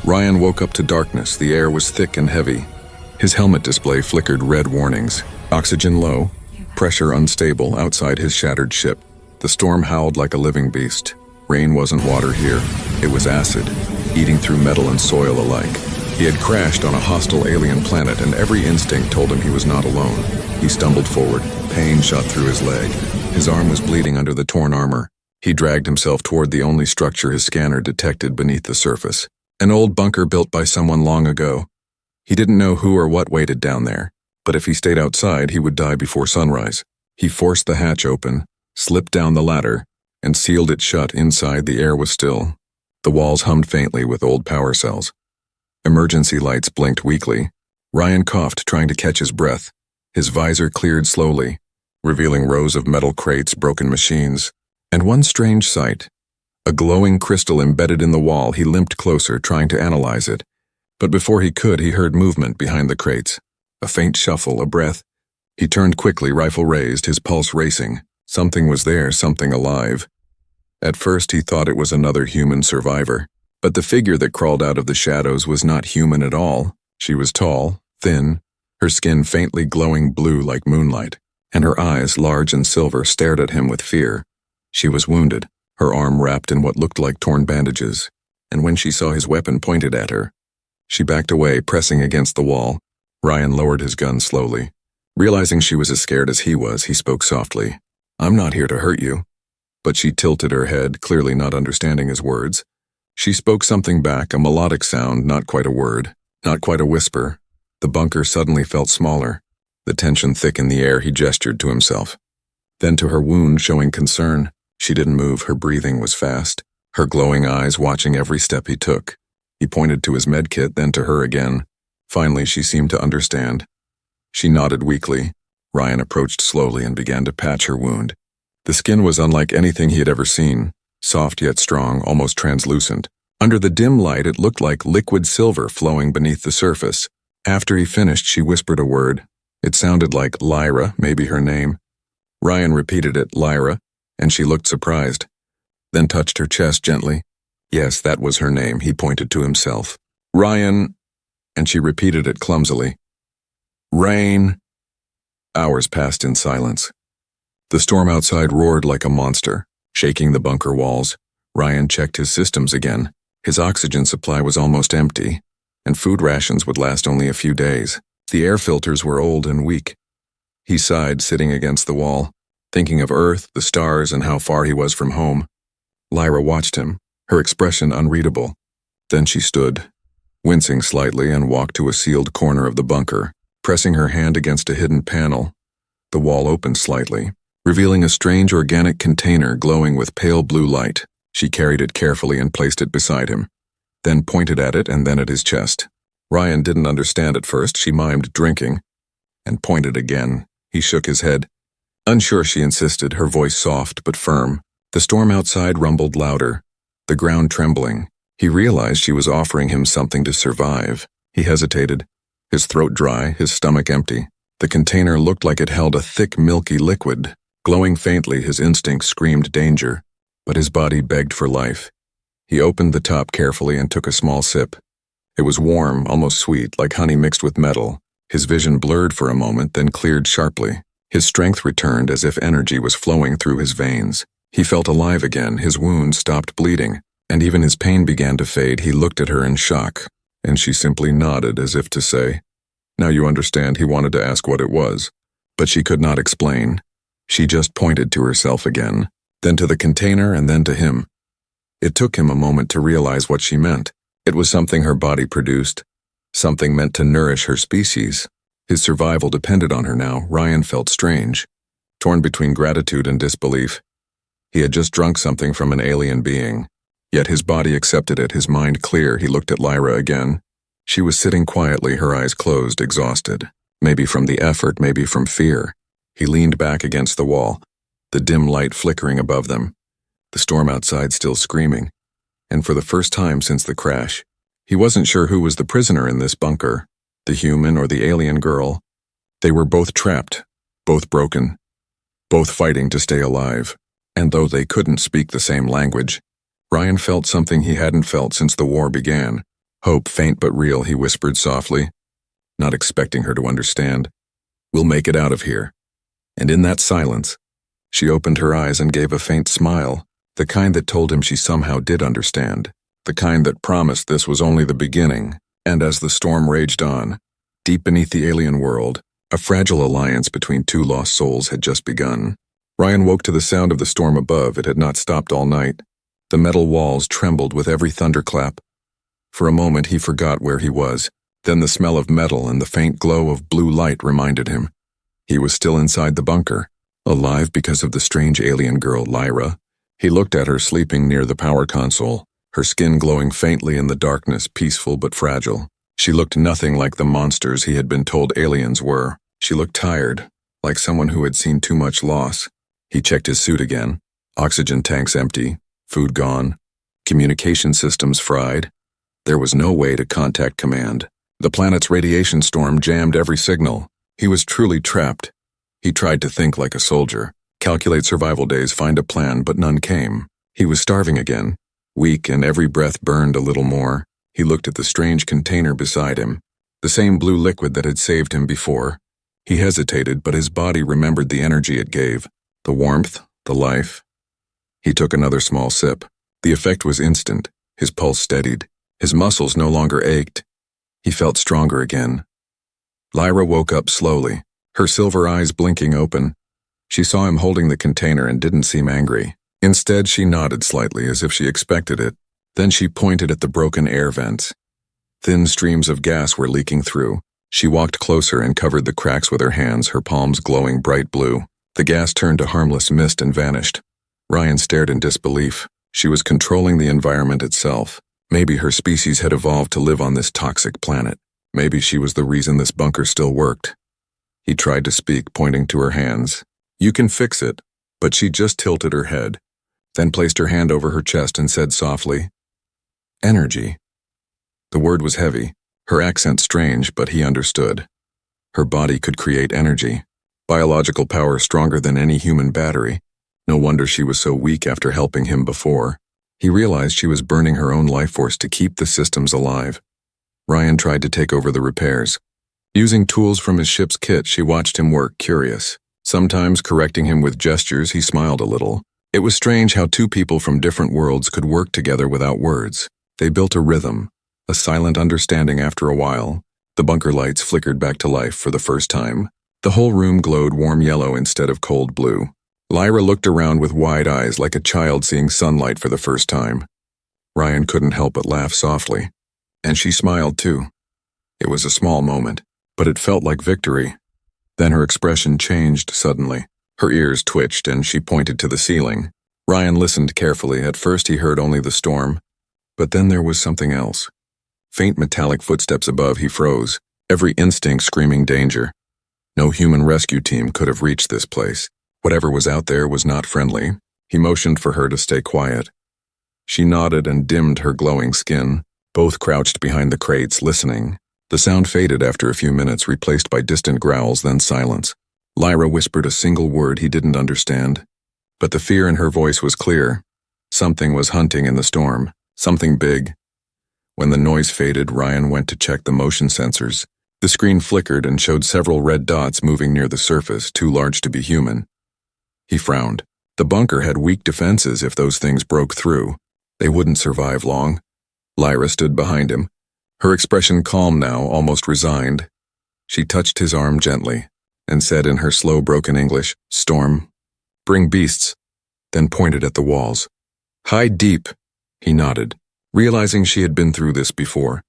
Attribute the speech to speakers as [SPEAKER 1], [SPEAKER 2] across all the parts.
[SPEAKER 1] Ryan woke up to darkness. The air was thick and heavy. His helmet display flickered red warnings. Oxygen low, pressure unstable outside his shattered ship. The storm howled like a living beast. Rain wasn't water here. It was acid, eating through metal and soil alike. He had crashed on a hostile alien planet, and every instinct told him he was not alone. He stumbled forward. Pain shot through his leg. His arm was bleeding under the torn armor. He dragged himself toward the only structure his scanner detected beneath the surface. An old bunker built by someone long ago. He didn't know who or what waited down there, but if he stayed outside, he would die before sunrise. He forced the hatch open, slipped down the ladder, and sealed it shut. Inside, the air was still. The walls hummed faintly with old power cells. Emergency lights blinked weakly. Ryan coughed, trying to catch his breath. His visor cleared slowly, revealing rows of metal crates, broken machines, and one strange sight. A glowing crystal embedded in the wall. He limped closer, trying to analyze it. But before he could, he heard movement behind the crates. A faint shuffle, a breath. He turned quickly, rifle raised, his pulse racing. Something was there, something alive. At first, he thought it was another human survivor. But the figure that crawled out of the shadows was not human at all. She was tall, thin, her skin faintly glowing blue like moonlight, and her eyes, large and silver, stared at him with fear. She was wounded, her arm wrapped in what looked like torn bandages, and when she saw his weapon pointed at her, she backed away, pressing against the wall. Ryan lowered his gun slowly. Realizing she was as scared as he was, he spoke softly. "I'm not here to hurt you." But she tilted her head, clearly not understanding his words. She spoke something back, a melodic sound, not quite a word, not quite a whisper. The bunker suddenly felt smaller. The tension thick in the air. He gestured to himself. Then to her wound, showing concern. She didn't move. Her breathing was fast, her glowing eyes watching every step he took. He pointed to his medkit, then to her again. Finally, she seemed to understand. She nodded weakly. Ryan approached slowly and began to patch her wound. The skin was unlike anything he had ever seen. Soft yet strong, almost translucent. Under the dim light, it looked like liquid silver flowing beneath the surface. After he finished, she whispered a word. It sounded like Lyra, maybe her name. Ryan repeated it, Lyra, and she looked surprised, then touched her chest gently. Yes, that was her name, he pointed to himself. Ryan, and she repeated it clumsily. Rain. Hours passed in silence. The storm outside roared like a monster, shaking the bunker walls. Ryan checked his systems again. His oxygen supply was almost empty, and food rations would last only a few days. The air filters were old and weak. He sighed, sitting against the wall, thinking of Earth, the stars, and how far he was from home. Lyra watched him, her expression unreadable. Then she stood, wincing slightly, and walked to a sealed corner of the bunker, pressing her hand against a hidden panel. The wall opened slightly, revealing a strange organic container glowing with pale blue light. She carried it carefully and placed it beside him, then pointed at it and then at his chest. Ryan didn't understand at first. She mimed drinking, and pointed again. He shook his head. Unsure, she insisted, her voice soft but firm. The storm outside rumbled louder, the ground trembling. He realized she was offering him something to survive. He hesitated, his throat dry, his stomach empty. The container looked like it held a thick, milky liquid. Glowing faintly, his instincts screamed danger, but his body begged for life. He opened the top carefully and took a small sip. It was warm, almost sweet, like honey mixed with metal. His vision blurred for a moment, then cleared sharply. His strength returned as if energy was flowing through his veins. He felt alive again, his wound stopped bleeding, and even his pain began to fade. He looked at her in shock, and she simply nodded as if to say, "Now you understand." He wanted to ask what it was, but she could not explain. She just pointed to herself again, then to the container and then to him. It took him a moment to realize what she meant. It was something her body produced, something meant to nourish her species. His survival depended on her now. Ryan felt strange, torn between gratitude and disbelief. He had just drunk something from an alien being, yet his body accepted it, his mind clear. He looked at Lyra again. She was sitting quietly, her eyes closed, exhausted, maybe from the effort, maybe from fear. He leaned back against the wall, the dim light flickering above them, the storm outside still screaming. And for the first time since the crash, he wasn't sure who was the prisoner in this bunker, the human or the alien girl. They were both trapped, both broken, both fighting to stay alive. And though they couldn't speak the same language, Ryan felt something he hadn't felt since the war began, Hope, faint but real, he whispered softly, not expecting her to understand. We'll make it out of here. And in that silence, she opened her eyes and gave a faint smile, the kind that told him she somehow did understand, the kind that promised this was only the beginning. And as the storm raged on, deep beneath the alien world, a fragile alliance between two lost souls had just begun. Ryan woke to the sound of the storm above. It had not stopped all night. The metal walls trembled with every thunderclap. For a moment he forgot where he was. Then the smell of metal and the faint glow of blue light reminded him. He was still inside the bunker, alive because of the strange alien girl, Lyra. He looked at her sleeping near the power console, her skin glowing faintly in the darkness, peaceful but fragile. She looked nothing like the monsters he had been told aliens were. She looked tired, like someone who had seen too much loss. He checked his suit again. Oxygen tanks empty, food gone, communication systems fried. There was no way to contact command. The planet's radiation storm jammed every signal. He was truly trapped. He tried to think like a soldier, calculate survival days, find a plan, but none came. He was starving again, weak, and every breath burned a little more. He looked at the strange container beside him, the same blue liquid that had saved him before. He hesitated, but his body remembered the energy it gave, the warmth, the life. He took another small sip. The effect was instant. His pulse steadied. His muscles no longer ached. He felt stronger again. Lyra woke up slowly, her silver eyes blinking open. She saw him holding the container and didn't seem angry. Instead, she nodded slightly as if she expected it. Then she pointed at the broken air vents. Thin streams of gas were leaking through. She walked closer and covered the cracks with her hands, her palms glowing bright blue. The gas turned to harmless mist and vanished. Ryan stared in disbelief. She was controlling the environment itself. Maybe her species had evolved to live on this toxic planet. Maybe she was the reason this bunker still worked. He tried to speak, pointing to her hands. "You can fix it." But she just tilted her head, then placed her hand over her chest and said softly, "Energy." The word was heavy, her accent strange, but he understood. Her body could create energy, biological power stronger than any human battery. No wonder she was so weak after helping him before. He realized she was burning her own life force to keep the systems alive. Ryan tried to take over the repairs. Using tools from his ship's kit, she watched him work, curious. Sometimes correcting him with gestures, he smiled a little. It was strange how two people from different worlds could work together without words. They built a rhythm, a silent understanding. After a while, the bunker lights flickered back to life for the first time. The whole room glowed warm yellow instead of cold blue. Lyra looked around with wide eyes like a child seeing sunlight for the first time. Ryan couldn't help but laugh softly. And she smiled too. It was a small moment, but it felt like victory. Then her expression changed suddenly. Her ears twitched and she pointed to the ceiling. Ryan listened carefully. At first he heard only the storm, but then there was something else. Faint metallic footsteps above. He froze, every instinct screaming danger. No human rescue team could have reached this place. Whatever was out there was not friendly. He motioned for her to stay quiet. She nodded and dimmed her glowing skin. Both crouched behind the crates, listening. The sound faded after a few minutes, replaced by distant growls, then silence. Lyra whispered a single word he didn't understand, but the fear in her voice was clear. Something was hunting in the storm, something big. When the noise faded, Ryan went to check the motion sensors. The screen flickered and showed several red dots moving near the surface, too large to be human. He frowned. The bunker had weak defenses. If those things broke through, they wouldn't survive long. Lyra stood behind him, her expression calm now, almost resigned. She touched his arm gently and said in her slow, broken English, "Storm, bring beasts," then pointed at the walls. "Hide deep." He nodded, realizing she had been through this before.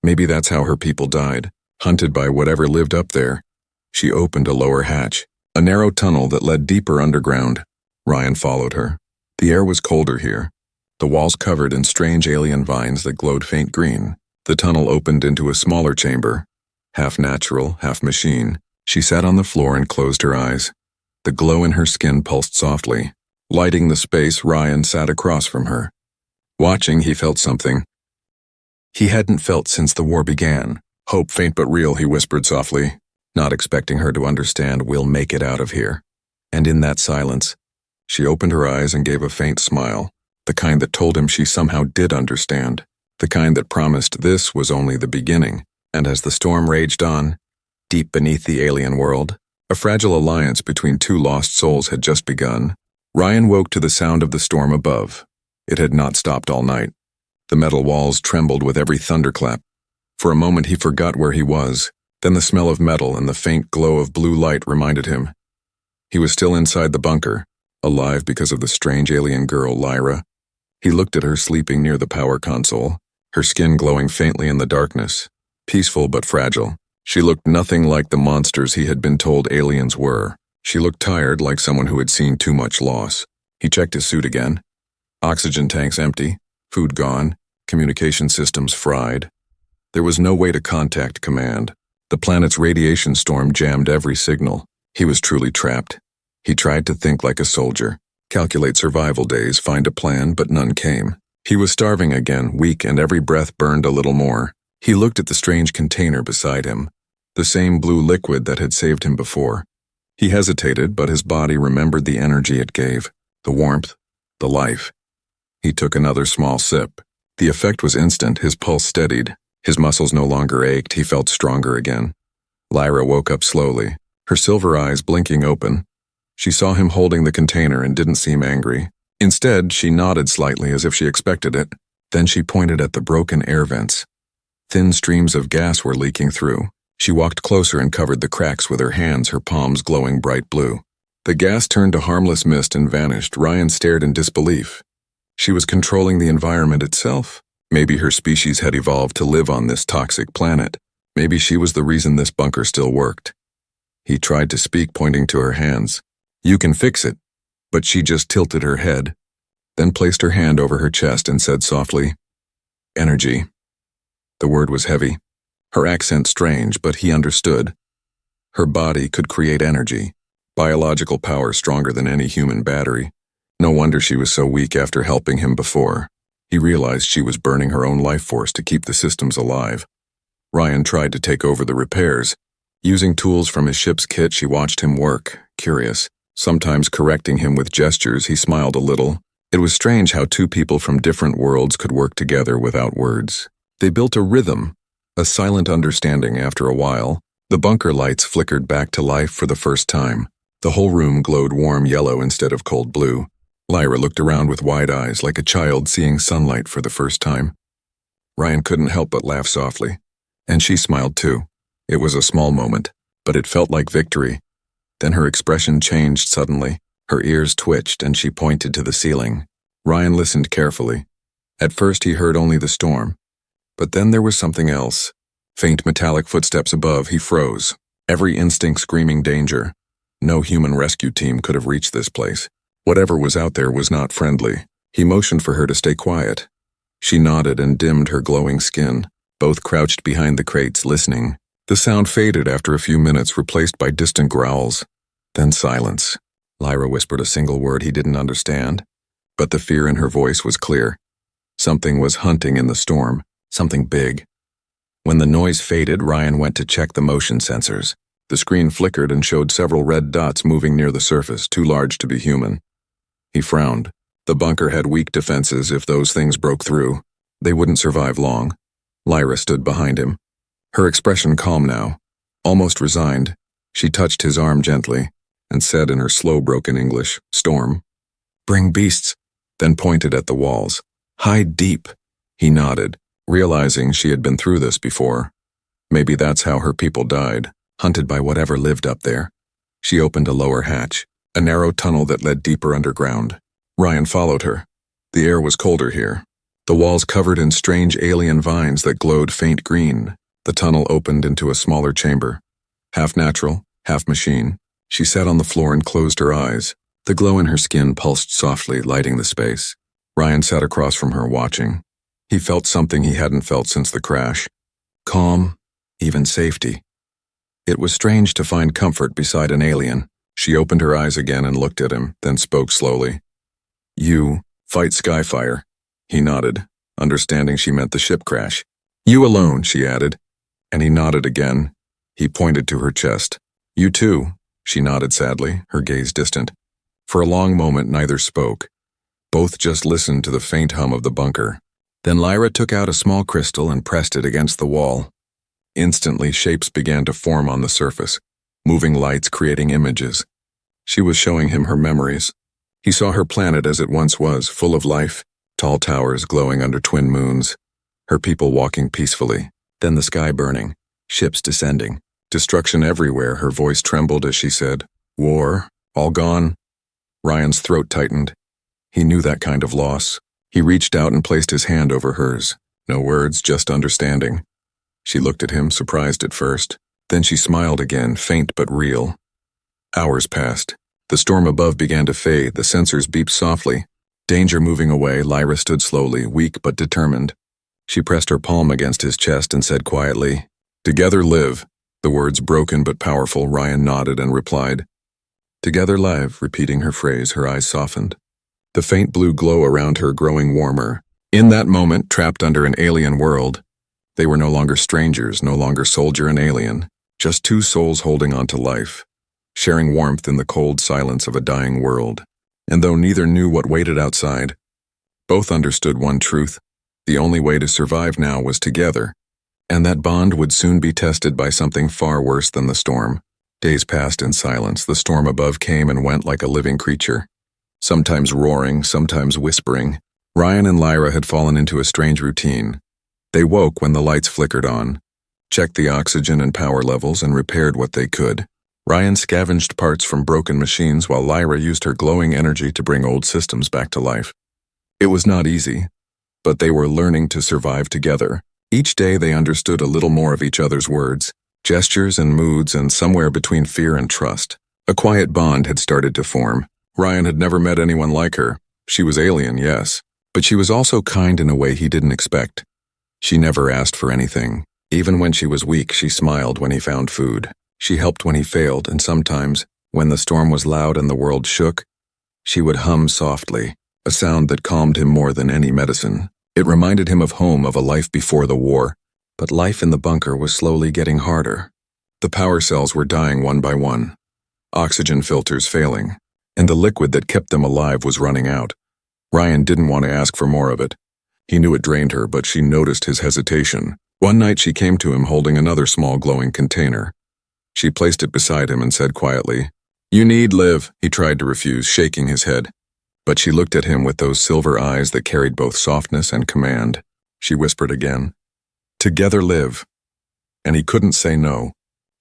[SPEAKER 1] Maybe that's how her people died, hunted by whatever lived up there. She opened a lower hatch, a narrow tunnel that led deeper underground. Ryan followed her. The air was colder here, the walls covered in strange alien vines that glowed faint green. The tunnel opened into a smaller chamber, half natural, half machine. She sat on the floor and closed her eyes. The glow in her skin pulsed softly. Lighting the space, Ryan sat across from her. Watching, he felt something he hadn't felt since the war began. "Hope, faint but real," he whispered softly, not expecting her to understand. "We'll make it out of here." And in that silence, she opened her eyes and gave a faint smile, the kind that told him she somehow did understand. the kind that promised this was only the beginning. And as the storm raged on, deep beneath the alien world, a fragile alliance between two lost souls had just begun. Ryan woke to the sound of the storm above. It had not stopped all night. The metal walls trembled with every thunderclap. For a moment he forgot where he was. Then the smell of metal and the faint glow of blue light reminded him. He was still inside the bunker, alive because of the strange alien girl, Lyra. He looked at her sleeping near the power console, her skin glowing faintly in the darkness. Peaceful but fragile. She looked nothing like the monsters he had been told aliens were. She looked tired, like someone who had seen too much loss. He checked his suit again. Oxygen tanks empty, food gone, communication systems fried. There was no way to contact command. The planet's radiation storm jammed every signal. He was truly trapped. He tried to think like a soldier, calculate survival days, find a plan, but none came. He was starving again, weak, and every breath burned a little more. He looked at the strange container beside him, the same blue liquid that had saved him before. He hesitated, but his body remembered the energy it gave, the warmth, the life. He took another small sip. The effect was instant, his pulse steadied. His muscles no longer ached, he felt stronger again. Lyra woke up slowly, her silver eyes blinking open. She saw him holding the container and didn't seem angry. Instead, she nodded slightly as if she expected it. Then she pointed at the broken air vents. Thin streams of gas were leaking through. She walked closer and covered the cracks with her hands, her palms glowing bright blue. The gas turned to harmless mist and vanished. Ryan stared in disbelief. She was controlling the environment itself. Maybe her species had evolved to live on this toxic planet. Maybe she was the reason this bunker still worked. He tried to speak, pointing to her hands. "You can fix it." But she just tilted her head, then placed her hand over her chest and said softly, "Energy." The word was heavy, her accent strange, but he understood. Her body could create energy, biological power stronger than any human battery. No wonder she was so weak after helping him before. He realized she was burning her own life force to keep the systems alive. Ryan tried to take over the repairs. Using tools from his ship's kit, she watched him work, curious. Sometimes correcting him with gestures, he smiled a little. It was strange how two people from different worlds could work together without words. They built a rhythm, a silent understanding. After a while, the bunker lights flickered back to life for the first time. The whole room glowed warm yellow instead of cold blue. Lyra looked around with wide eyes, like a child seeing sunlight for the first time. Ryan couldn't help but laugh softly. And she smiled too. It was a small moment, but it felt like victory. Then her expression changed suddenly. Her ears twitched and she pointed to the ceiling. Ryan listened carefully. At first he heard only the storm. But then there was something else. Faint metallic footsteps above. He froze, every instinct screaming danger. No human rescue team could have reached this place. Whatever was out there was not friendly. He motioned for her to stay quiet. She nodded and dimmed her glowing skin. Both crouched behind the crates, listening. The sound faded after a few minutes, replaced by distant growls. Then silence. Lyra whispered a single word he didn't understand, but the fear in her voice was clear. Something was hunting in the storm, something big. When the noise faded, Ryan went to check the motion sensors. The screen flickered and showed several red dots moving near the surface, too large to be human. He frowned. The bunker had weak defenses. If those things broke through, they wouldn't survive long. Lyra stood behind him, her expression calm now, almost resigned. She touched his arm gently and said in her slow, broken English, "Storm, bring beasts," then pointed at the walls. "Hide deep." He nodded, realizing she had been through this before. Maybe that's how her people died, hunted by whatever lived up there. She opened a lower hatch, a narrow tunnel that led deeper underground. Ryan followed her. The air was colder here, the walls covered in strange alien vines that glowed faint green. The tunnel opened into a smaller chamber, half natural, half machine. She sat on the floor and closed her eyes. The glow in her skin pulsed softly, lighting the space. Ryan sat across from her, watching. He felt something he hadn't felt since the crash. Calm, even safety. It was strange to find comfort beside an alien. She opened her eyes again and looked at him, then spoke slowly. "You fight Skyfire." He nodded, understanding she meant the ship crash. "You alone," she added, and he nodded again. He pointed to her chest. "You too," she nodded sadly, her gaze distant. For a long moment neither spoke. Both just listened to the faint hum of the bunker. Then Lyra took out a small crystal and pressed it against the wall. Instantly, shapes began to form on the surface, moving lights creating images. She was showing him her memories. He saw her planet as it once was, full of life, tall towers glowing under twin moons, her people walking peacefully, then the sky burning, ships descending, destruction everywhere. Her voice trembled as she said, "War, all gone?" Ryan's throat tightened. He knew that kind of loss. He reached out and placed his hand over hers. No words, just understanding. She looked at him, surprised at first. Then she smiled again, faint but real. Hours passed. The storm above began to fade, the sensors beeped softly. Danger moving away, Lyra stood slowly, weak but determined. She pressed her palm against his chest and said quietly, "Together live." The words broken but powerful. Ryan nodded and replied, "Together live," repeating her phrase, her eyes softened. The faint blue glow around her growing warmer. In that moment, trapped under an alien world, they were no longer strangers, no longer soldier and alien, just two souls holding on to life, sharing warmth in the cold silence of a dying world. And though neither knew what waited outside, both understood one truth: the only way to survive now was together, and that bond would soon be tested by something far worse than the storm. Days passed in silence. The storm above came and went like a living creature, sometimes roaring, sometimes whispering. Ryan and Lyra had fallen into a strange routine. They woke when the lights flickered on, checked the oxygen and power levels, and repaired what they could. Ryan scavenged parts from broken machines while Lyra used her glowing energy to bring old systems back to life. It was not easy, but they were learning to survive together. Each day they understood a little more of each other's words, gestures and moods, and somewhere between fear and trust, a quiet bond had started to form. Ryan had never met anyone like her. She was alien, yes, but she was also kind in a way he didn't expect. She never asked for anything. Even when she was weak, she smiled when he found food. She helped when he failed, and sometimes, when the storm was loud and the world shook, she would hum softly, a sound that calmed him more than any medicine. It reminded him of home, of a life before the war. But life in the bunker was slowly getting harder. The power cells were dying one by one, oxygen filters failing, and the liquid that kept them alive was running out. Ryan didn't want to ask for more of it. He knew it drained her, but she noticed his hesitation. One night she came to him holding another small glowing container. She placed it beside him and said quietly, "You need live." He tried to refuse, shaking his head. But she looked at him with those silver eyes that carried both softness and command. She whispered again, "Together live." And he couldn't say no.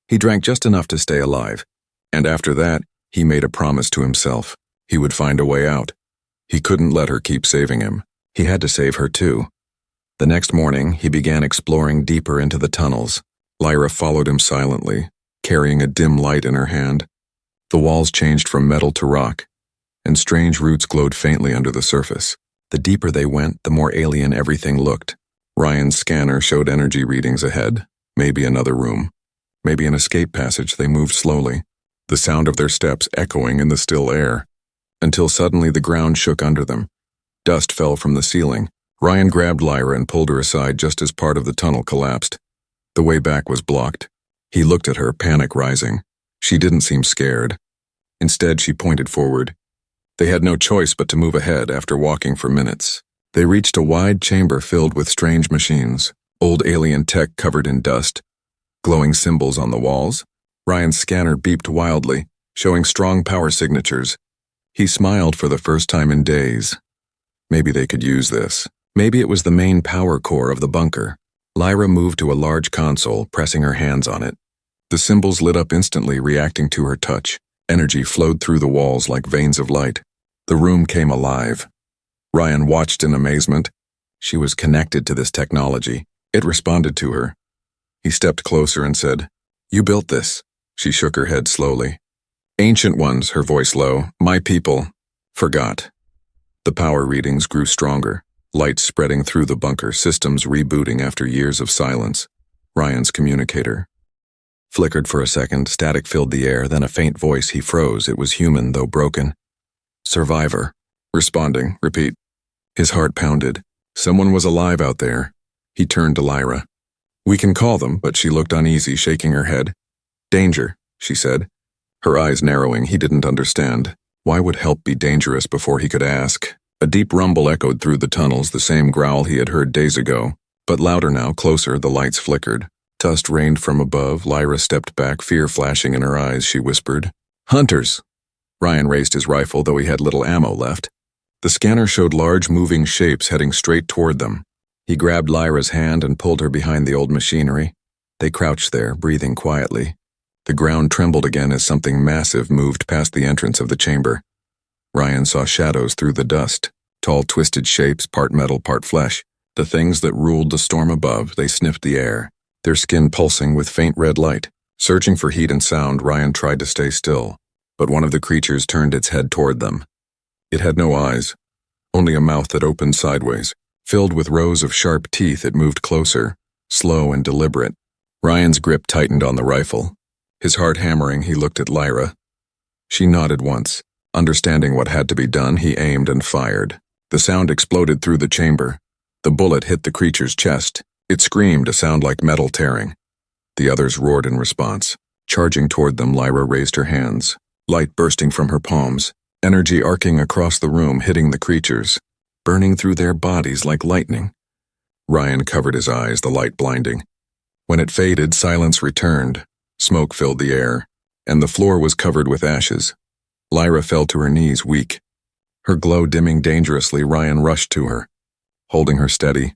[SPEAKER 1] He drank just enough to stay alive. And after that, he made a promise to himself. He would find a way out. He couldn't let her keep saving him. He had to save her too. The next morning, he began exploring deeper into the tunnels. Lyra followed him silently, carrying a dim light in her hand. The walls changed from metal to rock, and strange roots glowed faintly under the surface. The deeper they went, the more alien everything looked. Ryan's scanner showed energy readings ahead, maybe another room, maybe an escape passage. They moved slowly, the sound of their steps echoing in the still air, until suddenly the ground shook under them. Dust fell from the ceiling. Ryan grabbed Lyra and pulled her aside just as part of the tunnel collapsed. The way back was blocked. He looked at her, panic rising. She didn't seem scared. Instead, she pointed forward. They had no choice but to move ahead after walking for minutes. They reached a wide chamber filled with strange machines, old alien tech covered in dust, glowing symbols on the walls. Ryan's scanner beeped wildly, showing strong power signatures. He smiled for the first time in days. Maybe they could use this. Maybe it was the main power core of the bunker. Lyra moved to a large console, pressing her hands on it. The symbols lit up instantly, reacting to her touch. Energy flowed through the walls like veins of light. The room came alive. Ryan watched in amazement. She was connected to this technology. It responded to her. He stepped closer and said, "You built this." She shook her head slowly. "Ancient ones," her voice low, "my people, forgot." The power readings grew stronger, lights spreading through the bunker, systems rebooting after years of silence. Ryan's communicator flickered for a second, static filled the air, then a faint voice. He froze. It was human, though broken. "Survivor." Responding, repeat. His heart pounded. Someone was alive out there. He turned to Lyra. "We can call them," but she looked uneasy, shaking her head. "Danger," she said. Her eyes narrowing, he didn't understand. Why would help be dangerous before he could ask? A deep rumble echoed through the tunnels, the same growl he had heard days ago, but louder now, closer. The lights flickered. Dust rained from above. Lyra stepped back, fear flashing in her eyes. She whispered, "Hunters!" Ryan raised his rifle, though he had little ammo left. The scanner showed large, moving shapes heading straight toward them. He grabbed Lyra's hand and pulled her behind the old machinery. They crouched there, breathing quietly. The ground trembled again as something massive moved past the entrance of the chamber. Ryan saw shadows through the dust, tall, twisted shapes, part metal, part flesh. The things that ruled the storm above. They sniffed the air, their skin pulsing with faint red light. Searching for heat and sound, Ryan tried to stay still, but one of the creatures turned its head toward them. It had no eyes, only a mouth that opened sideways. Filled with rows of sharp teeth, it moved closer, slow and deliberate. Ryan's grip tightened on the rifle. His heart hammering, he looked at Lyra. She nodded once. Understanding what had to be done, he aimed and fired. The sound exploded through the chamber. The bullet hit the creature's chest. It screamed, a sound like metal tearing. The others roared in response. Charging toward them, Lyra raised her hands, light bursting from her palms, energy arcing across the room, hitting the creatures, burning through their bodies like lightning. Ryan covered his eyes, the light blinding. When it faded, silence returned. Smoke filled the air, and the floor was covered with ashes. Lyra fell to her knees, weak. Her glow dimming dangerously, Ryan rushed to her, holding her steady.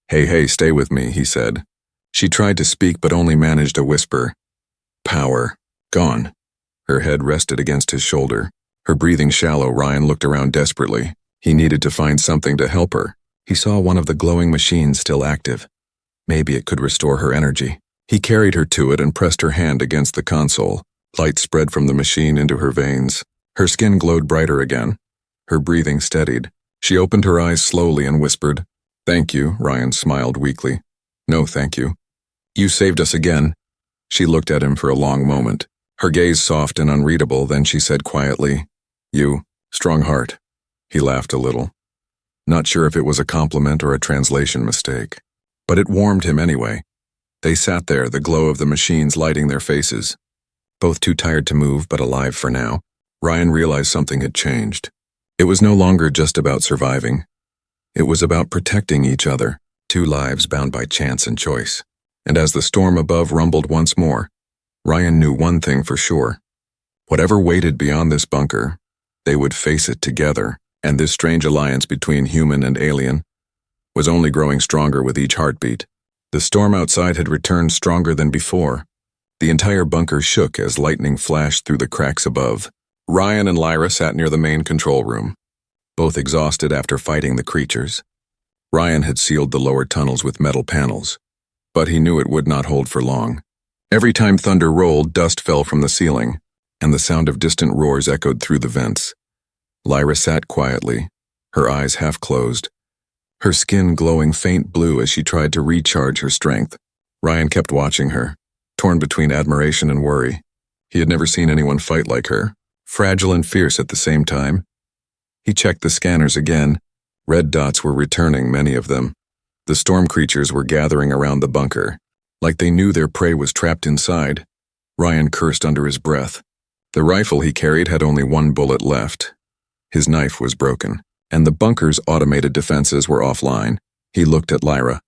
[SPEAKER 1] Hey, stay with me," he said. She tried to speak but only managed a whisper. Power. Gone. Her head rested against his shoulder. Her breathing shallow, Ryan looked around desperately. He needed to find something to help her. He saw one of the glowing machines still active. Maybe it could restore her energy. He carried her to it and pressed her hand against the console. Light spread from the machine into her veins. Her skin glowed brighter again. Her breathing steadied. She opened her eyes slowly and whispered, "Thank you," Ryan smiled weakly. "No, thank you. You saved us again." She looked at him for a long moment, her gaze soft and unreadable, then she said quietly, "You, strong heart." He laughed a little. Not sure if it was a compliment or a translation mistake, but it warmed him anyway. They sat there, the glow of the machines lighting their faces. Both too tired to move, but alive for now. Ryan realized something had changed. It was no longer just about surviving. It was about protecting each other, two lives bound by chance and choice. And as the storm above rumbled once more, Ryan knew one thing for sure. Whatever waited beyond this bunker, they would face it together, and this strange alliance between human and alien was only growing stronger with each heartbeat. The storm outside had returned stronger than before. The entire bunker shook as lightning flashed through the cracks above. Ryan and Lyra sat near the main control room, both exhausted after fighting the creatures. Ryan had sealed the lower tunnels with metal panels, but he knew it would not hold for long. Every time thunder rolled, dust fell from the ceiling, and the sound of distant roars echoed through the vents. Lyra sat quietly, her eyes half closed, her skin glowing faint blue as she tried to recharge her strength. Ryan kept watching her, torn between admiration and worry. He had never seen anyone fight like her, fragile and fierce at the same time. He checked the scanners again. Red dots were returning, many of them. The storm creatures were gathering around the bunker, like they knew their prey was trapped inside. Ryan cursed under his breath. The rifle he carried had only one bullet left. His knife was broken, and the bunker's automated defenses were offline. He looked at Lyra.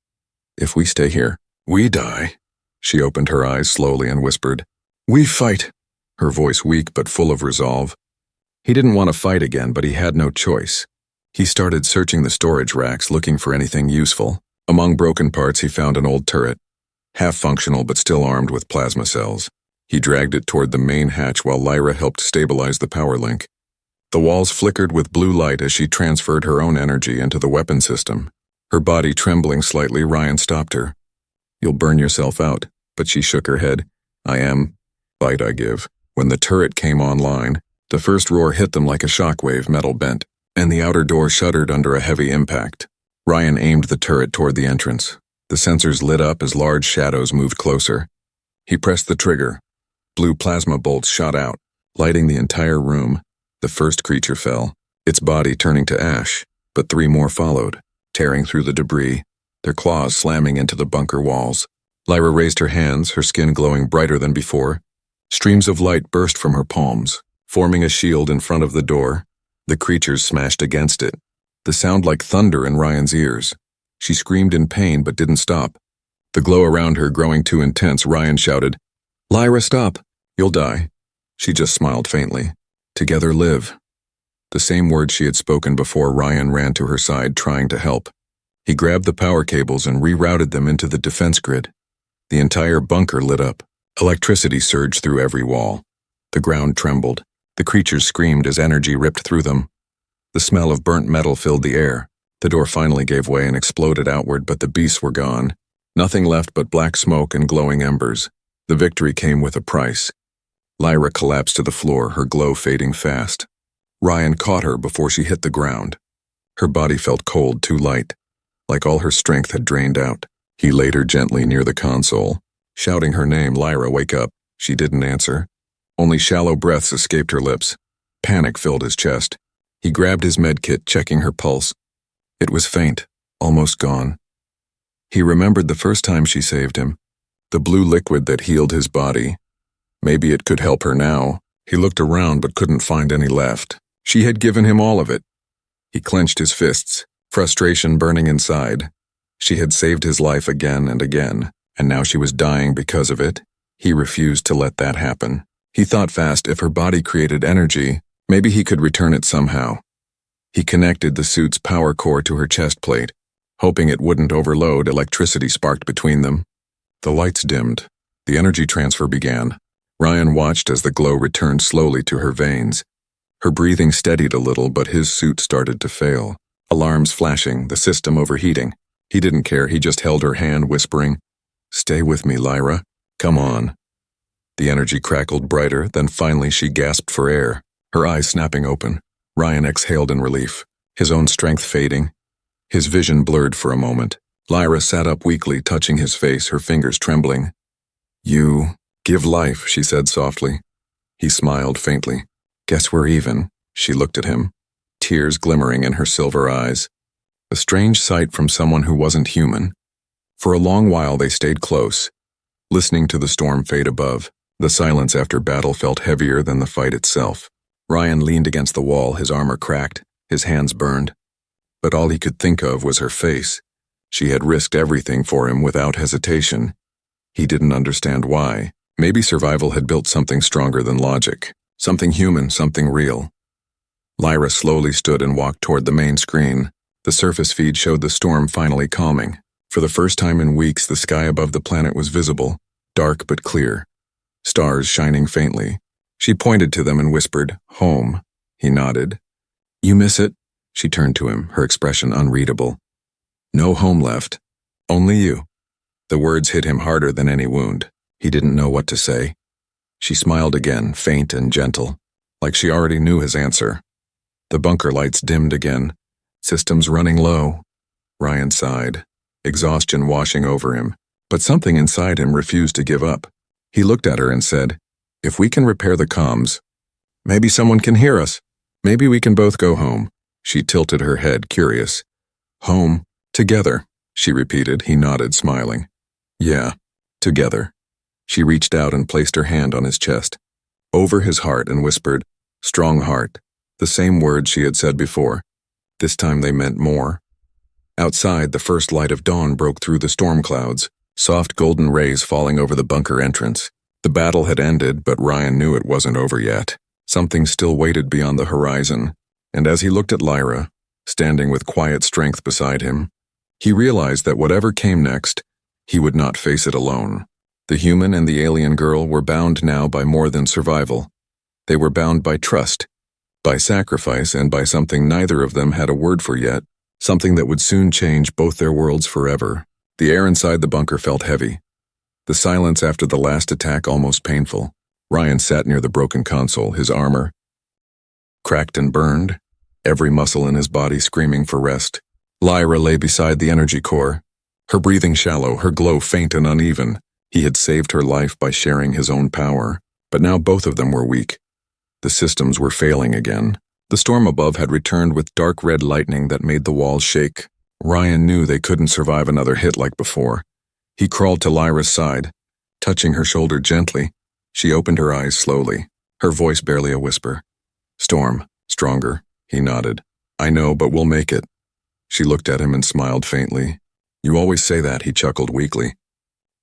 [SPEAKER 1] "If we stay here, we die." She opened her eyes slowly and whispered, "We fight," her voice weak but full of resolve. He didn't want to fight again, but he had no choice. He started searching the storage racks, looking for anything useful. Among broken parts, he found an old turret, half functional but still armed with plasma cells. He dragged it toward the main hatch while Lyra helped stabilize the power link. The walls flickered with blue light as she transferred her own energy into the weapon system. Her body trembling slightly, Ryan stopped her. "You'll burn yourself out," but she shook her head. "I am. Light I give." When the turret came online, the first roar hit them like a shockwave, metal bent, and the outer door shuddered under a heavy impact. Ryan aimed the turret toward the entrance. The sensors lit up as large shadows moved closer. He pressed the trigger. Blue plasma bolts shot out, lighting the entire room. The first creature fell, its body turning to ash, but 3 more followed, tearing through the debris, their claws slamming into the bunker walls. Lyra raised her hands, her skin glowing brighter than before. Streams of light burst from her palms, forming a shield in front of the door. The creatures smashed against it, the sound like thunder in Ryan's ears. She screamed in pain but didn't stop. The glow around her growing too intense, Ryan shouted, "Lyra, stop! You'll die." She just smiled faintly. "Together live." The same words she had spoken before. Ryan ran to her side, trying to help. He grabbed the power cables and rerouted them into the defense grid. The entire bunker lit up. Electricity surged through every wall. The ground trembled. The creatures screamed as energy ripped through them. The smell of burnt metal filled the air. The door finally gave way and exploded outward, but the beasts were gone. Nothing left but black smoke and glowing embers. The victory came with a price. Lyra collapsed to the floor, her glow fading fast. Ryan caught her before she hit the ground. Her body felt cold, too light, like all her strength had drained out. He laid her gently near the console, shouting her name, "Lyra, wake up." She didn't answer. Only shallow breaths escaped her lips. Panic filled his chest. He grabbed his medkit, checking her pulse. It was faint, almost gone. He remembered the first time she saved him, the blue liquid that healed his body. Maybe it could help her now. He looked around but couldn't find any left. She had given him all of it. He clenched his fists, frustration burning inside. She had saved his life again and again, and now she was dying because of it. He refused to let that happen. He thought fast. If her body created energy, maybe he could return it somehow. He connected the suit's power core to her chest plate, hoping it wouldn't overload. Electricity sparked between them. The lights dimmed. The energy transfer began. Ryan watched as the glow returned slowly to her veins. Her breathing steadied a little, but his suit started to fail. Alarms flashing, the system overheating. He didn't care. He just held her hand, whispering, "Stay with me, Lyra. Come on." The energy crackled brighter, then finally she gasped for air, her eyes snapping open. Ryan exhaled in relief, his own strength fading. His vision blurred for a moment. Lyra sat up weakly, touching his face, her fingers trembling. "You give life," she said softly. He smiled faintly. "Guess we're even." She looked at him, tears glimmering in her silver eyes. A strange sight from someone who wasn't human. For a long while they stayed close, listening to the storm fade above. The silence after battle felt heavier than the fight itself. Ryan leaned against the wall, his armor cracked, his hands burned. But all he could think of was her face. She had risked everything for him without hesitation. He didn't understand why. Maybe survival had built something stronger than logic. Something human, something real. Lyra slowly stood and walked toward the main screen. The surface feed showed the storm finally calming. For the first time in weeks, the sky above the planet was visible, dark but clear. Stars shining faintly. She pointed to them and whispered, "Home." He nodded. "You miss it?" She turned to him, her expression unreadable. "No home left. Only you." The words hit him harder than any wound. He didn't know what to say. She smiled again, faint and gentle, like she already knew his answer. The bunker lights dimmed again. Systems running low. Ryan sighed, exhaustion washing over him, but something inside him refused to give up. He looked at her and said, "If we can repair the comms, maybe someone can hear us. Maybe we can both go home." She tilted her head, curious. "Home, together," she repeated. He nodded, smiling. "Yeah, together." She reached out and placed her hand on his chest, over his heart, and whispered, "Strong heart," the same words she had said before. This time they meant more. Outside, the first light of dawn broke through the storm clouds, soft golden rays falling over the bunker entrance. The battle had ended, but Ryan knew it wasn't over yet. Something still waited beyond the horizon, and as he looked at Lyra, standing with quiet strength beside him, he realized that whatever came next, he would not face it alone. The human and the alien girl were bound now by more than survival. They were bound by trust, by sacrifice, and by something neither of them had a word for yet, something that would soon change both their worlds forever. The air inside the bunker felt heavy. The silence after the last attack almost painful. Ryan sat near the broken console, his armor cracked and burned, every muscle in his body screaming for rest. Lyra lay beside the energy core, her breathing shallow, her glow faint and uneven. He had saved her life by sharing his own power, but now both of them were weak. The systems were failing again. The storm above had returned with dark red lightning that made the walls shake. Ryan knew they couldn't survive another hit like before. He crawled to Lyra's side, touching her shoulder gently. She opened her eyes slowly, her voice barely a whisper. "Storm, stronger," he nodded. "I know, but we'll make it." She looked at him and smiled faintly. You always say that, he chuckled weakly.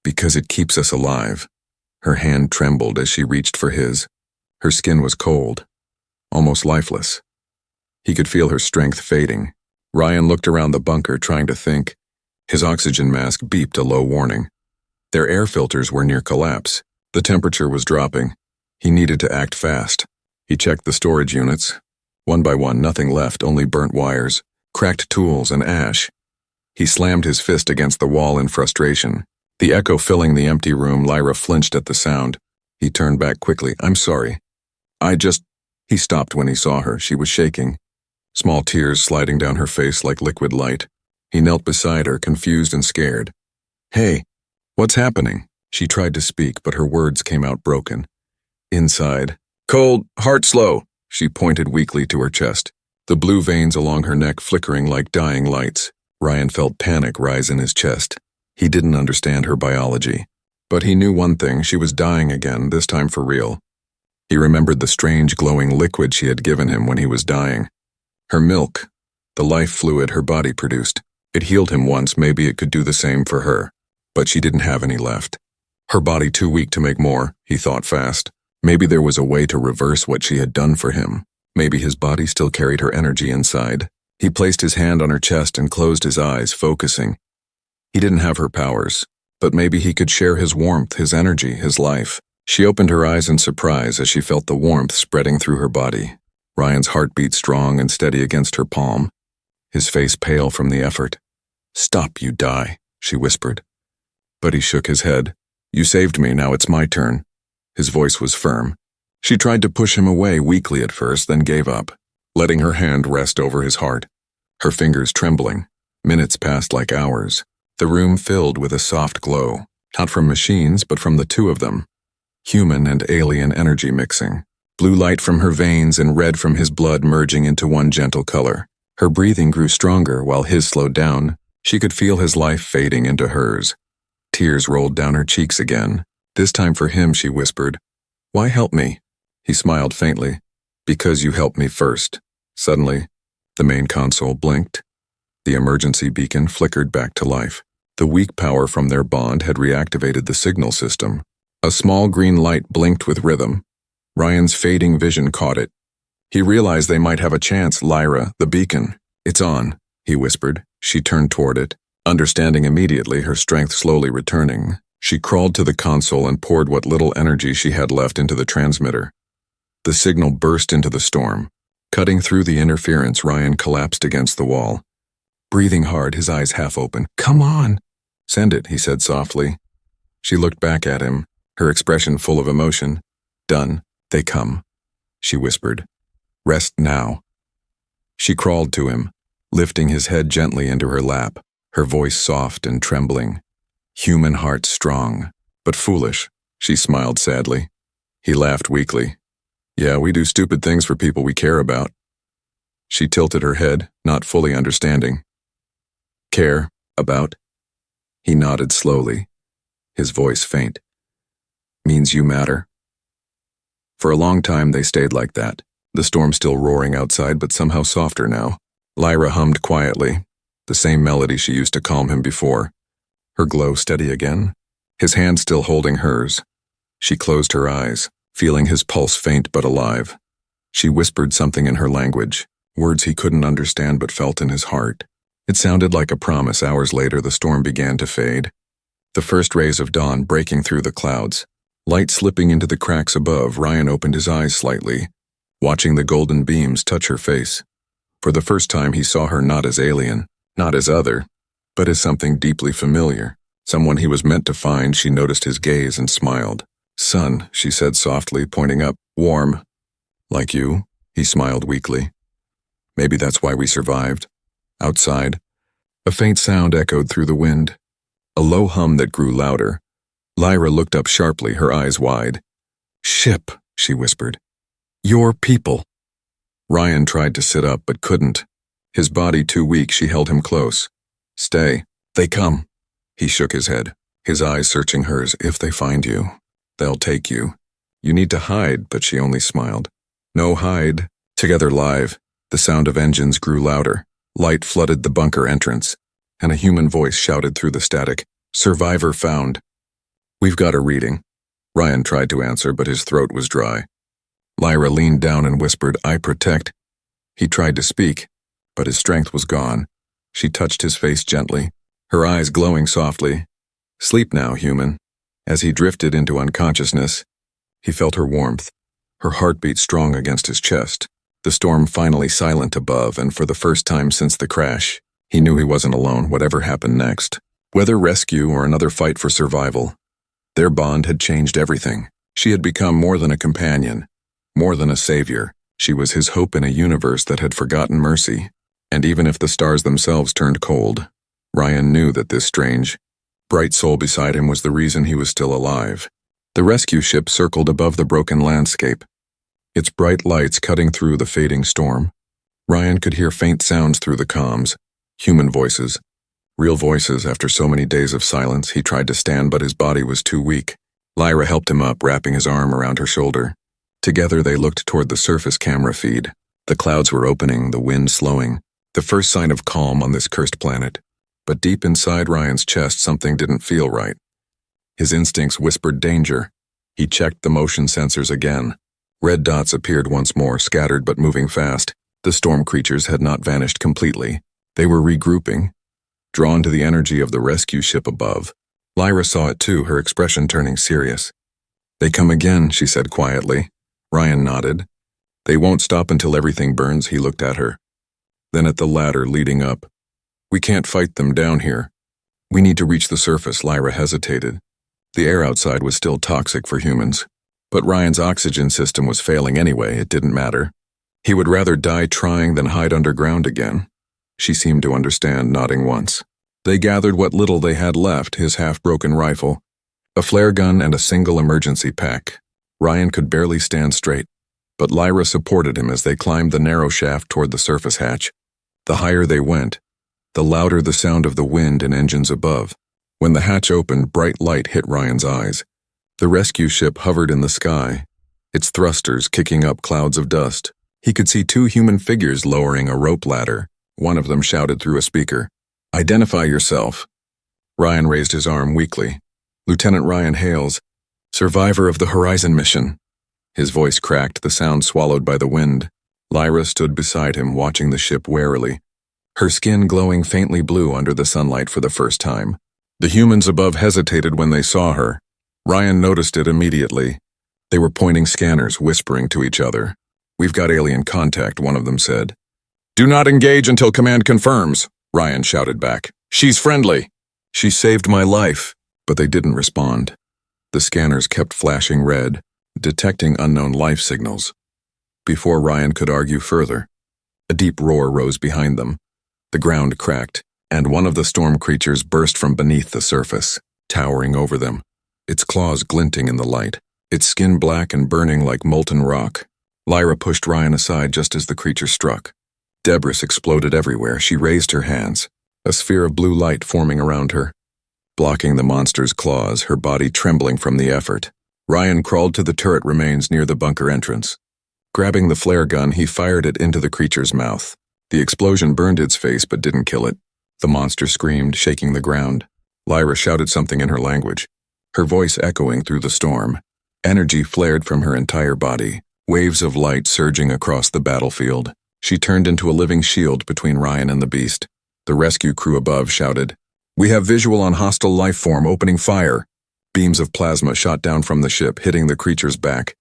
[SPEAKER 1] Because it keeps us alive. Her hand trembled as she reached for his. Her skin was cold, almost lifeless. He could feel her strength fading. Ryan looked around the bunker, trying to think. His oxygen mask beeped a low warning. Their air filters were near collapse. The temperature was dropping. He needed to act fast. He checked the storage units. One by one, nothing left, only burnt wires, cracked tools, and ash. He slammed his fist against the wall in frustration. The echo filling the empty room, Lyra flinched at the sound. He turned back quickly. I'm sorry. He stopped when he saw her. She was shaking, small tears sliding down her face like liquid light. He knelt beside her, confused and scared. Hey, what's happening? She tried to speak, but her words came out broken. Inside. Cold, heart slow. She pointed weakly to her chest, the blue veins along her neck flickering like dying lights. Ryan felt panic rise in his chest. He didn't understand her biology. But he knew one thing, she was dying again, this time for real. He remembered the strange glowing liquid she had given him when he was dying. Her milk, the life fluid her body produced. It healed him once, maybe it could do the same for her. But she didn't have any left. Her body too weak to make more, he thought fast. Maybe there was a way to reverse what she had done for him. Maybe his body still carried her energy inside. He placed his hand on her chest and closed his eyes, focusing. He didn't have her powers, but maybe he could share his warmth, his energy, his life. She opened her eyes in surprise as she felt the warmth spreading through her body. Ryan's heart beat strong and steady against her palm, his face pale from the effort. Stop, you die, she whispered. But he shook his head. You saved me, now it's my turn. His voice was firm. She tried to push him away weakly at first, then gave up, letting her hand rest over his heart. Her fingers trembling. Minutes passed like hours. The room filled with a soft glow, not from machines, but from the two of them. Human and alien energy mixing. Blue light from her veins and red from his blood merging into one gentle color. Her breathing grew stronger while his slowed down. She could feel his life fading into hers. Tears rolled down her cheeks again. This time for him, she whispered. Why help me? He smiled faintly. Because you helped me first. Suddenly, the main console blinked. The emergency beacon flickered back to life. The weak power from their bond had reactivated the signal system. A small green light blinked with rhythm. Ryan's fading vision caught it. He realized they might have a chance. Lyra, the beacon. It's on, he whispered. She turned toward it, understanding immediately, her strength slowly returning. She crawled to the console and poured what little energy she had left into the transmitter. The signal burst into the storm. Cutting through the interference, Ryan collapsed against the wall. Breathing hard, his eyes half open. Come on. Send it, he said softly. She looked back at him, her expression full of emotion. Done. They come, she whispered. Rest now. She crawled to him, lifting his head gently into her lap, her voice soft and trembling. Human heart strong, but foolish, she smiled sadly. He laughed weakly. Yeah, we do stupid things for people we care about. She tilted her head, not fully understanding. Care about? He nodded slowly, his voice faint. Means you matter. For a long time they stayed like that, the storm still roaring outside but somehow softer now. Lyra hummed quietly, the same melody she used to calm him before. Her glow steady again, his hand still holding hers. She closed her eyes, feeling his pulse faint but alive. She whispered something in her language, words he couldn't understand but felt in his heart. It sounded like a promise. Hours later, the storm began to fade. The first rays of dawn breaking through the clouds. Light slipping into the cracks above, Ryan opened his eyes slightly, watching the golden beams touch her face. For the first time, he saw her not as alien, not as other, but as something deeply familiar. Someone he was meant to find. She noticed his gaze and smiled. Sun, she said softly, pointing up. Warm. Like you, he smiled weakly. Maybe that's why we survived. Outside, a faint sound echoed through the wind, a low hum that grew louder. Lyra looked up sharply, her eyes wide. Ship, she whispered. Your people. Ryan tried to sit up but couldn't. His body too weak, she held him close. Stay. They come. He shook his head, his eyes searching hers. If they find you, they'll take you. You need to hide, but she only smiled. No hide. Together live. The sound of engines grew louder. Light flooded the bunker entrance, and a human voice shouted through the static, "Survivor found." "We've got a reading." Ryan tried to answer, but his throat was dry. Lyra leaned down and whispered, "I protect." He tried to speak, but his strength was gone. She touched his face gently, her eyes glowing softly. "Sleep now, human." As he drifted into unconsciousness, he felt her warmth, her heartbeat strong against his chest. The storm finally silent above, and for the first time since the crash, he knew he wasn't alone, whatever happened next. Whether rescue or another fight for survival, their bond had changed everything. She had become more than a companion, more than a savior. She was his hope in a universe that had forgotten mercy. And even if the stars themselves turned cold, Ryan knew that this strange, bright soul beside him was the reason he was still alive. The rescue ship circled above the broken landscape, its bright lights cutting through the fading storm. Ryan could hear faint sounds through the comms, human voices, real voices. After so many days of silence, he tried to stand, but his body was too weak. Lyra helped him up, wrapping his arm around her shoulder. Together they looked toward the surface camera feed. The clouds were opening, the wind slowing, the first sign of calm on this cursed planet. But deep inside Ryan's chest, something didn't feel right. His instincts whispered danger. He checked the motion sensors again. Red dots appeared once more, scattered but moving fast. The storm creatures had not vanished completely. They were regrouping, drawn to the energy of the rescue ship above. Lyra saw it too, her expression turning serious. "They come again," she said quietly. Ryan nodded. "They won't stop until everything burns." He looked at her, then at the ladder leading up. "We can't fight them down here. We need to reach the surface." Lyra hesitated. The air outside was still toxic for humans. But Ryan's oxygen system was failing anyway, it didn't matter. He would rather die trying than hide underground again. She seemed to understand, nodding once. They gathered what little they had left, his half-broken rifle, a flare gun, and a single emergency pack. Ryan could barely stand straight, but Lyra supported him as they climbed the narrow shaft toward the surface hatch. The higher they went, the louder the sound of the wind and engines above. When the hatch opened, bright light hit Ryan's eyes. The rescue ship hovered in the sky, its thrusters kicking up clouds of dust. He could see two human figures lowering a rope ladder. One of them shouted through a speaker, "Identify yourself." Ryan raised his arm weakly. "Lieutenant Ryan Hales, survivor of the Horizon mission." His voice cracked, the sound swallowed by the wind. Lyra stood beside him, watching the ship warily, her skin glowing faintly blue under the sunlight for the first time. The humans above hesitated when they saw her. Ryan noticed it immediately. They were pointing scanners, whispering to each other. "We've got alien contact," one of them said. "Do not engage until command confirms," Ryan shouted back. "She's friendly." "She saved my life." But they didn't respond. The scanners kept flashing red, detecting unknown life signals. Before Ryan could argue further, a deep roar rose behind them. The ground cracked, and one of the storm creatures burst from beneath the surface, towering over them, its claws glinting in the light, its skin black and burning like molten rock. Lyra pushed Ryan aside just as the creature struck. Debris exploded everywhere. She raised her hands, a sphere of blue light forming around her, blocking the monster's claws, her body trembling from the effort. Ryan crawled to the turret remains near the bunker entrance. Grabbing the flare gun, he fired it into the creature's mouth. The explosion burned its face but didn't kill it. The monster screamed, shaking the ground. Lyra shouted something in her language, her voice echoing through the storm. Energy flared from her entire body, waves of light surging across the battlefield. She turned into a living shield between Ryan and the beast. The rescue crew above shouted, "We have visual on hostile life form, opening fire." Beams of plasma shot down from the ship, hitting the creature's back.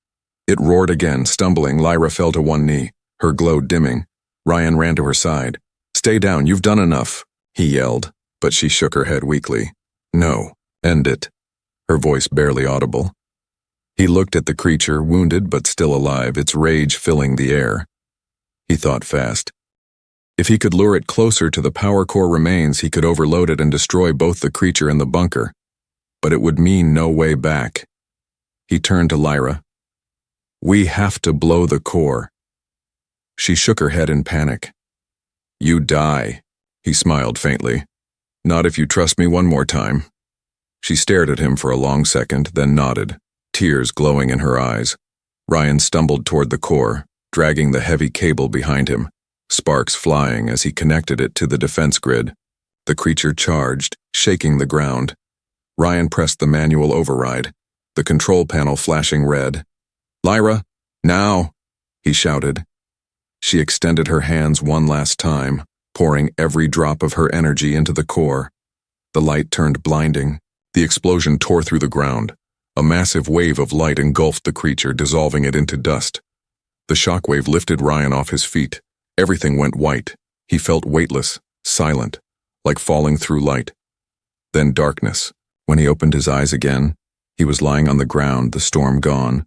[SPEAKER 1] It roared again, stumbling. Lyra fell to one knee, her glow dimming. Ryan ran to her side. "Stay down, you've done enough," he yelled, but she shook her head weakly. "No, end it," her voice barely audible. He looked at the creature, wounded but still alive, its rage filling the air. He thought fast. If he could lure it closer to the power core remains, he could overload it and destroy both the creature and the bunker. But it would mean no way back. He turned to Lyra. "We have to blow the core." She shook her head in panic. "You die," he smiled faintly. "Not if you trust me one more time." She stared at him for a long second, then nodded, tears glowing in her eyes. Ryan stumbled toward the core, dragging the heavy cable behind him. sparks flying as he connected it to the defense grid. The creature charged, shaking the ground. Ryan pressed the manual override, the control panel flashing red. "Lyra, now!" he shouted. She extended her hands one last time, pouring every drop of her energy into the core. The light turned blinding. The explosion tore through the ground. A massive wave of light engulfed the creature, dissolving it into dust. The shockwave lifted Ryan off his feet. Everything went white. He felt weightless, silent, like falling through light. Then darkness. When he opened his eyes again, he was lying on the ground, the storm gone,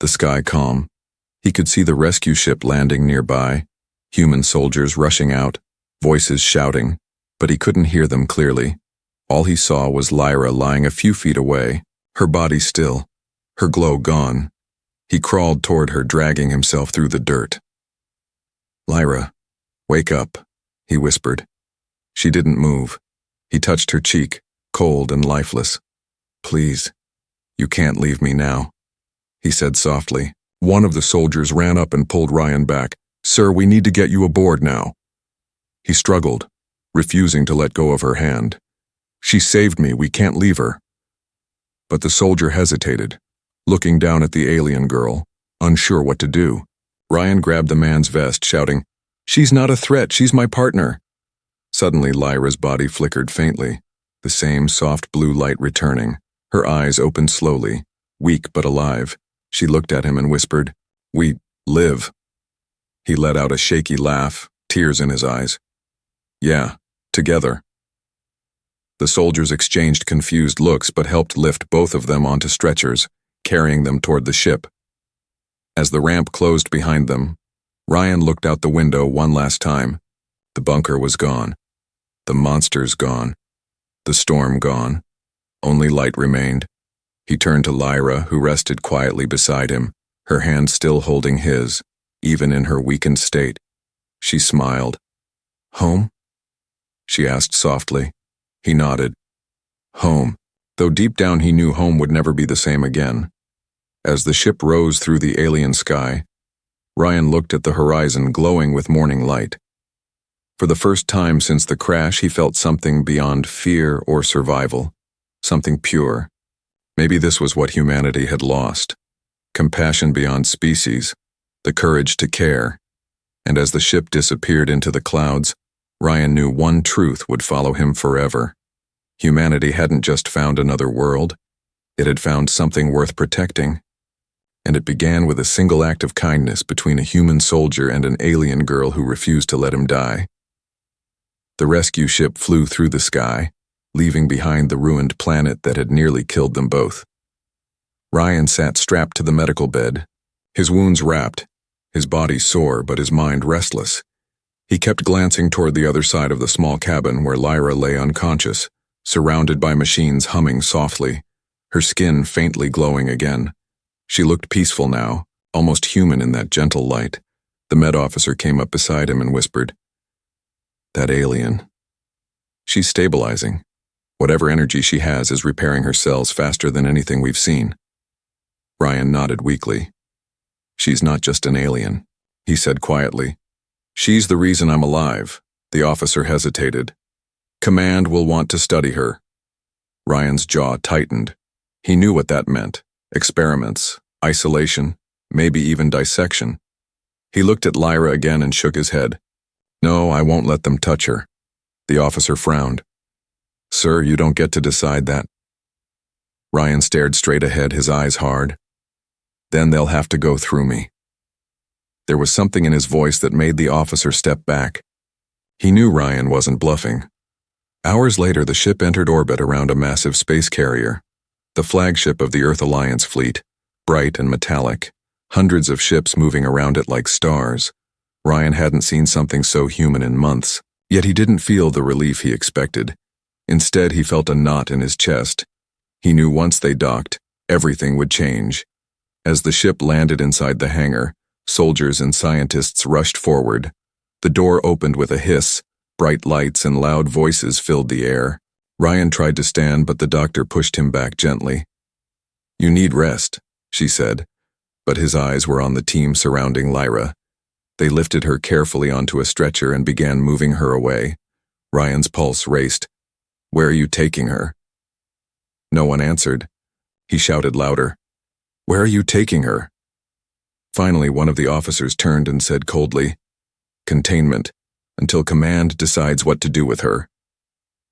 [SPEAKER 1] the sky calm. He could see the rescue ship landing nearby, human soldiers rushing out, voices shouting, but he couldn't hear them clearly. All he saw was Lyra lying a few feet away, her body still, her glow gone. He crawled toward her, dragging himself through the dirt. "Lyra, wake up," he whispered. She didn't move. He touched her cheek, cold and lifeless. "Please, you can't leave me now," he said softly. One of the soldiers ran up and pulled Ryan back. "Sir, we need to get you aboard now." He struggled, refusing to let go of her hand. "She saved me, we can't leave her." But the soldier hesitated, looking down at the alien girl, unsure what to do. Ryan grabbed the man's vest, shouting, "She's not a threat, she's my partner." Suddenly Lyra's body flickered faintly, the same soft blue light returning. Her eyes opened slowly, weak but alive. She looked at him and whispered, "We live." He let out a shaky laugh, tears in his eyes. "Yeah, together." The soldiers exchanged confused looks but helped lift both of them onto stretchers, carrying them toward the ship. As the ramp closed behind them, Ryan looked out the window one last time. The bunker was gone. The monsters gone. The storm gone. Only light remained. He turned to Lyra, who rested quietly beside him, her hand still holding his, even in her weakened state. She smiled. "Home?" she asked softly. He nodded. Home, though deep down he knew home would never be the same again. As the ship rose through the alien sky, Ryan looked at the horizon glowing with morning light. For the first time since the crash, he felt something beyond fear or survival, something pure. Maybe this was what humanity had lost. Compassion beyond species, the courage to care. And as the ship disappeared into the clouds, Ryan knew one truth would follow him forever. Humanity hadn't just found another world, it had found something worth protecting. And it began with a single act of kindness between a human soldier and an alien girl who refused to let him die. The rescue ship flew through the sky, leaving behind the ruined planet that had nearly killed them both. Ryan sat strapped to the medical bed, his wounds wrapped, his body sore but his mind restless. He kept glancing toward the other side of the small cabin where Lyra lay unconscious, surrounded by machines humming softly, her skin faintly glowing again. She looked peaceful now, almost human in that gentle light. The med officer came up beside him and whispered, "That alien. She's stabilizing. Whatever energy she has is repairing her cells faster than anything we've seen." Ryan nodded weakly. "She's not just an alien," he said quietly. "She's the reason I'm alive." The officer hesitated. "Command will want to study her." Ryan's jaw tightened. He knew what that meant. Experiments, isolation, maybe even dissection. He looked at Lyra again and shook his head. "No, I won't let them touch her." The officer frowned. "Sir, you don't get to decide that." Ryan stared straight ahead, his eyes hard. "Then they'll have to go through me." There was something in his voice that made the officer step back. He knew Ryan wasn't bluffing. Hours later, the ship entered orbit around a massive space carrier, the flagship of the Earth Alliance fleet, bright and metallic, hundreds of ships moving around it like stars. Ryan hadn't seen something so human in months, yet he didn't feel the relief he expected. Instead, he felt a knot in his chest. He knew once they docked, everything would change. As the ship landed inside the hangar, soldiers and scientists rushed forward. The door opened with a hiss, bright lights and loud voices filled the air. Ryan tried to stand, but the doctor pushed him back gently. "You need rest," she said, but his eyes were on the team surrounding Lyra. They lifted her carefully onto a stretcher and began moving her away. Ryan's pulse raced. "Where are you taking her?" No one answered. He shouted louder. "Where are you taking her?" Finally, one of the officers turned and said coldly, "Containment, until command decides what to do with her."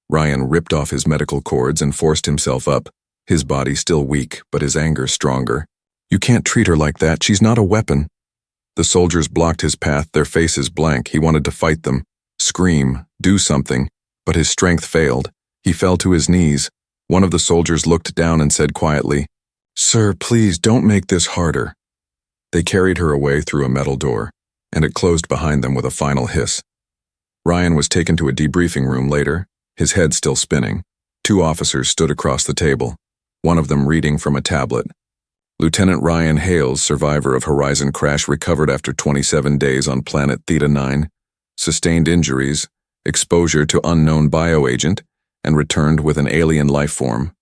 [SPEAKER 1] Ryan ripped off his medical cords and forced himself up, his body still weak, but his anger stronger. "You can't treat her like that. She's not a weapon." The soldiers blocked his path, their faces blank. He wanted to fight them, scream, do something, but his strength failed. He fell to his knees. One of the soldiers looked down and said quietly, "Sir, please don't make this harder." They carried her away through a metal door, and it closed behind them with a final hiss. Ryan was taken to a debriefing room later, his head still spinning. Two officers stood across the table, one of them reading from a tablet. Lieutenant Ryan Hales, survivor of Horizon crash, recovered after 27 days on planet Theta 9, sustained injuries, exposure to unknown bioagent, and returned with an alien life form.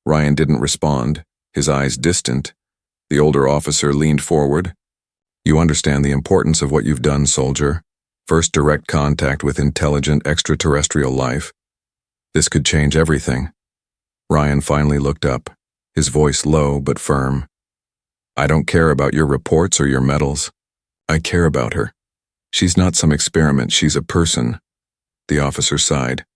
[SPEAKER 1] Ryan didn't respond, his eyes distant. The older officer leaned forward. "You understand the importance of what you've done, soldier. First direct contact with intelligent extraterrestrial life. This could change everything." Ryan finally looked up, his voice low but firm. "I don't care about your reports or your medals. I care about her. She's not some experiment, she's a person." The officer sighed.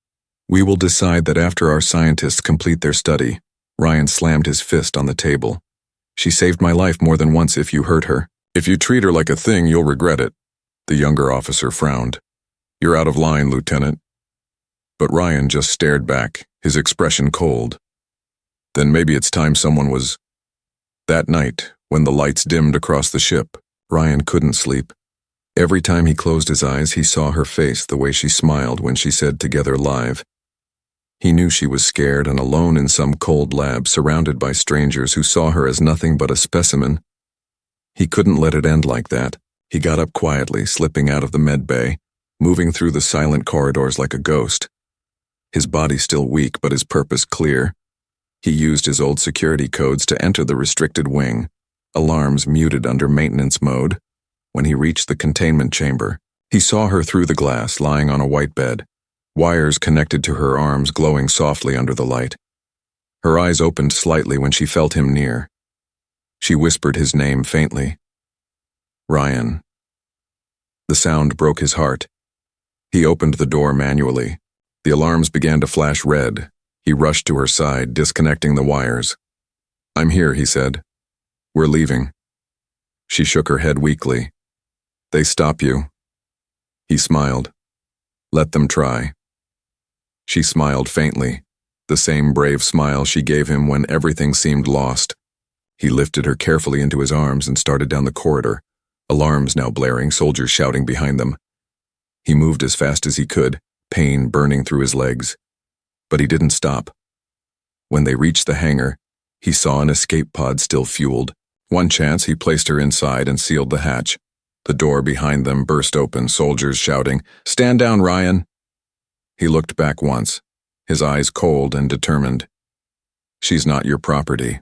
[SPEAKER 1] "We will decide that after our scientists complete their study." Ryan slammed his fist on the table. "She saved my life more than once if you hurt her. If you treat her like a thing, you'll regret it." The younger officer frowned. "You're out of line, Lieutenant." But Ryan just stared back, his expression cold. "Then maybe it's time someone was—" That night, when the lights dimmed across the ship, Ryan couldn't sleep. Every time he closed his eyes, he saw her face, the way she smiled when she said "Together Live." He knew she was scared and alone in some cold lab, surrounded by strangers who saw her as nothing but a specimen. He couldn't let it end like that. He got up quietly, slipping out of the med bay, moving through the silent corridors like a ghost. His body still weak, but his purpose clear. He used his old security codes to enter the restricted wing, alarms muted under maintenance mode. When he reached the containment chamber, he saw her through the glass, lying on a white bed, wires connected to her arms glowing softly under the light. Her eyes opened slightly when she felt him near. She whispered his name faintly. "Ryan." The sound broke his heart. He opened the door manually. The alarms began to flash red. He rushed to her side, disconnecting the wires. "I'm here," he said. "We're leaving." She shook her head weakly. "They stop you." He smiled. "Let them try." She smiled faintly, the same brave smile she gave him when everything seemed lost. He lifted her carefully into his arms and started down the corridor, alarms now blaring, soldiers shouting behind them. He moved as fast as he could, pain burning through his legs. But he didn't stop. When they reached the hangar, he saw an escape pod still fueled. One chance, he placed her inside and sealed the hatch. The door behind them burst open, soldiers shouting, "Stand down, Ryan!" He looked back once, his eyes cold and determined. "She's not your property."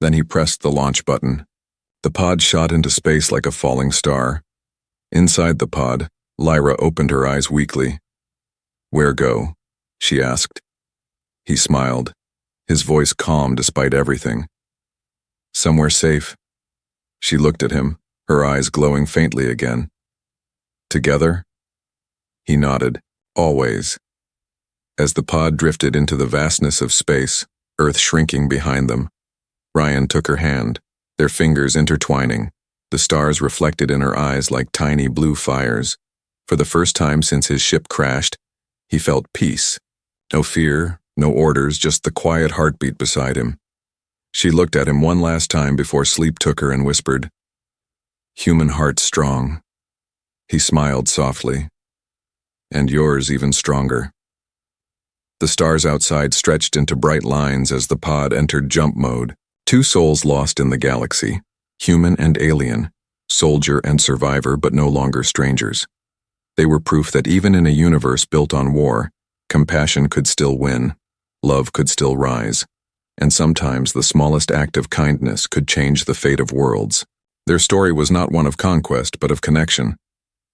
[SPEAKER 1] Then he pressed the launch button. The pod shot into space like a falling star. Inside the pod, Lyra opened her eyes weakly. "Where go?" she asked. He smiled, his voice calm despite everything. "Somewhere safe." She looked at him, her eyes glowing faintly again. "Together?" He nodded. "Always." As the pod drifted into the vastness of space, Earth shrinking behind them, Ryan took her hand, their fingers intertwining, the stars reflected in her eyes like tiny blue fires. For the first time since his ship crashed, he felt peace. No fear, no orders, just the quiet heartbeat beside him. She looked at him one last time before sleep took her and whispered, "Human heart strong." He smiled softly. "And yours even stronger." The stars outside stretched into bright lines as the pod entered jump mode. Two souls lost in the galaxy, human and alien, soldier and survivor, but no longer strangers. They were proof that even in a universe built on war, compassion could still win, love could still rise, and sometimes the smallest act of kindness could change the fate of worlds. Their story was not one of conquest, but of connection,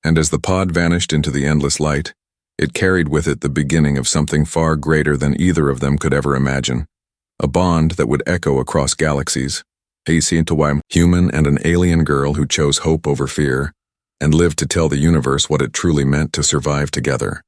[SPEAKER 1] and as the pod vanished into the endless light, it carried with it the beginning of something far greater than either of them could ever imagine. A bond that would echo across galaxies. HFY human and an alien girl who chose hope over fear, and lived to tell the universe what it truly meant to survive together.